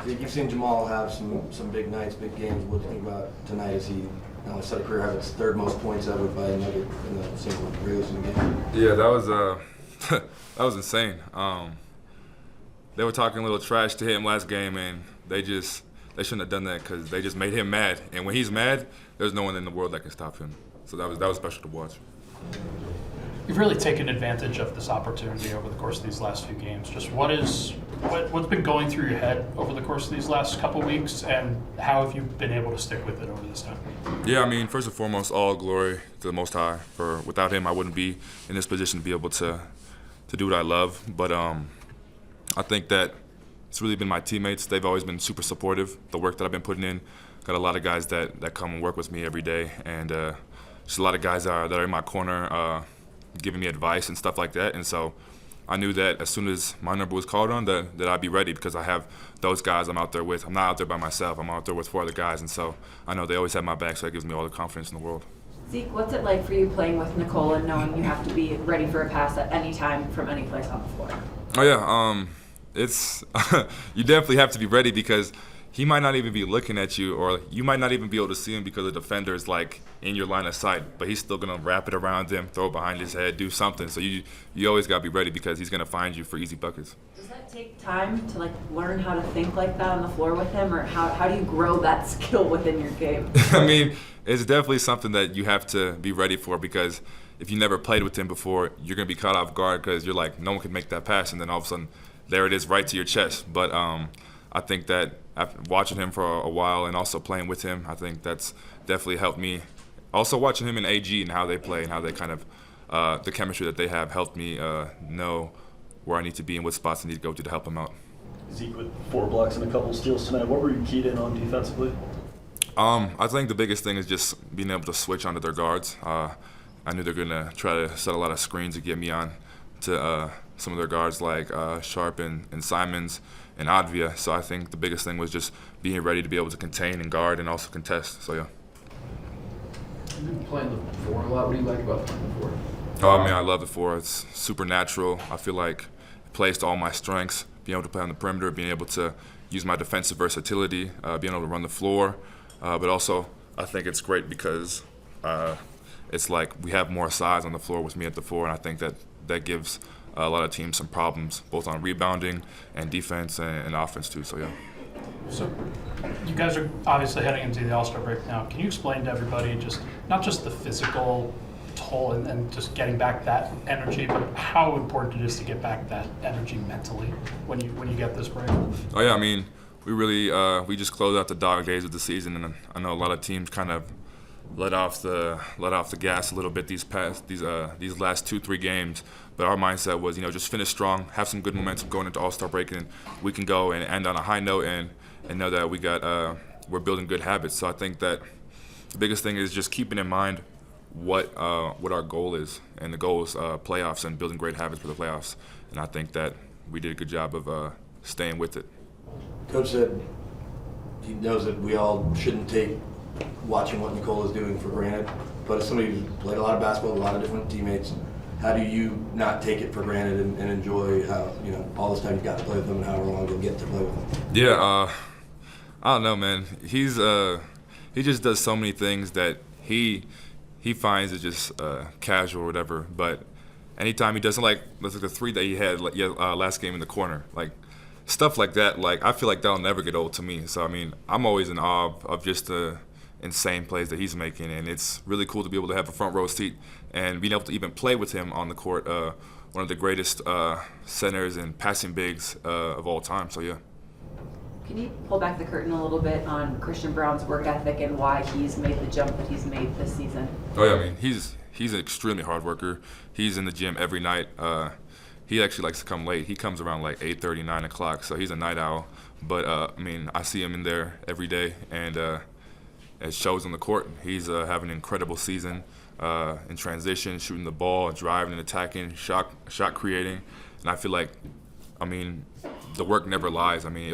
You've seen Jamal have some big nights, big games. What do you think about tonight? As he not only set a career high, but third most points ever by a Nugget in a single regular season game? Yeah, that was that was insane. They were talking a little trash to him last game, and they shouldn't have done that because they just made him mad. And when he's mad, there's no one in the world that can stop him. So that was special to watch. You've really taken advantage of this opportunity over the course of these last few games. Just what's been going through your head over the course of these last couple of weeks, and how have you been able to stick with it over this time? Yeah, I mean, first and foremost, all glory to the Most High. Without him, I wouldn't be in this position to be able to do what I love. But I think that it's really been my teammates. They've always been super supportive. The work that I've been putting in, got a lot of guys that come and work with me every day, and just a lot of guys that are in my corner, giving me advice and stuff like that. And so I knew that as soon as my number was called on, that I'd be ready because I have those guys I'm out there with. I'm not out there by myself. I'm out there with 4 other guys, and so I know they always have my back, so that gives me all the confidence in the world. Zeke, what's it like for you playing with Nicole and knowing you have to be ready for a pass at any time from any place on the floor? Oh yeah, it's you definitely have to be ready because he might not even be looking at you, or you might not even be able to see him because the defender is like in your line of sight, but he's still gonna wrap it around him, throw it behind his head, do something. So you always gotta be ready because he's gonna find you for easy buckets. Does that take time to learn how to think like that on the floor with him, or how do you grow that skill within your game? I mean, it's definitely something that you have to be ready for because if you never played with him before, you're gonna be caught off guard because you're like, no one can make that pass, and then all of a sudden, there it is right to your chest. But I think that after watching him for a while and also playing with him, I think that's definitely helped me. Also watching him in AG and how they play and how they kind of, the chemistry that they have helped me know where I need to be and what spots I need to go to help him out. Zeke with 4 blocks and a couple steals tonight. What were you keyed in on defensively? I think the biggest thing is just being able to switch onto their guards. I knew they're going to try to set a lot of screens to get me on to some of their guards like Sharp and Simons and Advia. So I think the biggest thing was just being ready to be able to contain and guard and also contest. So yeah. You've been playing the 4 a lot. What do you like about playing the 4? Oh, I mean, I love the 4. It's super natural. I feel like it plays to all my strengths, being able to play on the perimeter, being able to use my defensive versatility, being able to run the floor. But also, I think it's great because it's like we have more size on the floor with me at the 4, and I think that gives a lot of teams some problems, both on rebounding and defense and offense too. So yeah. So you guys are obviously heading into the All-Star break now. Can you explain to everybody not just the physical toll and just getting back that energy, but how important it is to get back that energy mentally when you get this break? Oh yeah, I mean, we really we just closed out the dog days of the season, and I know a lot of teams kind of let off the gas a little bit these last 2-3 games. But our mindset was, just finish strong, have some good momentum going into All-Star break, and we can go and end on a high note and know that we're building good habits. So I think that the biggest thing is just keeping in mind what our goal is, and the goal is playoffs and building great habits for the playoffs. And I think that we did a good job of staying with it. Coach said he knows that we all shouldn't take watching what Nicole is doing for granted, but as somebody who's played a lot of basketball with a lot of different teammates, how do you not take it for granted and enjoy how, all this time you've got to play with them and however long you'll get to play with them? Yeah, I don't know, man. He just does so many things that he finds it just casual or whatever. But anytime he doesn't, like the 3 that he had last game in the corner, like stuff like that, like I feel like that'll never get old to me. So I mean, I'm always in awe of just the insane plays that he's making, and it's really cool to be able to have a front row seat and being able to even play with him on the court. One of the greatest centers and passing bigs of all time. So yeah. Can you pull back the curtain a little bit on Christian Braun's work ethic and why he's made the jump that he's made this season? Oh yeah, I mean he's an extremely hard worker. He's in the gym every night. He actually likes to come late. He comes around like 8:30, 9 o'clock. So he's a night owl. But I mean, I see him in there every day, and it shows on the court. He's having an incredible season in transition, shooting the ball, driving and attacking, shot creating. And I feel like, I mean, the work never lies. I mean,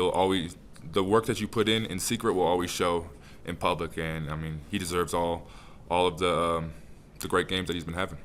the work that you put in secret will always show in public. And I mean, he deserves all of the great games that he's been having.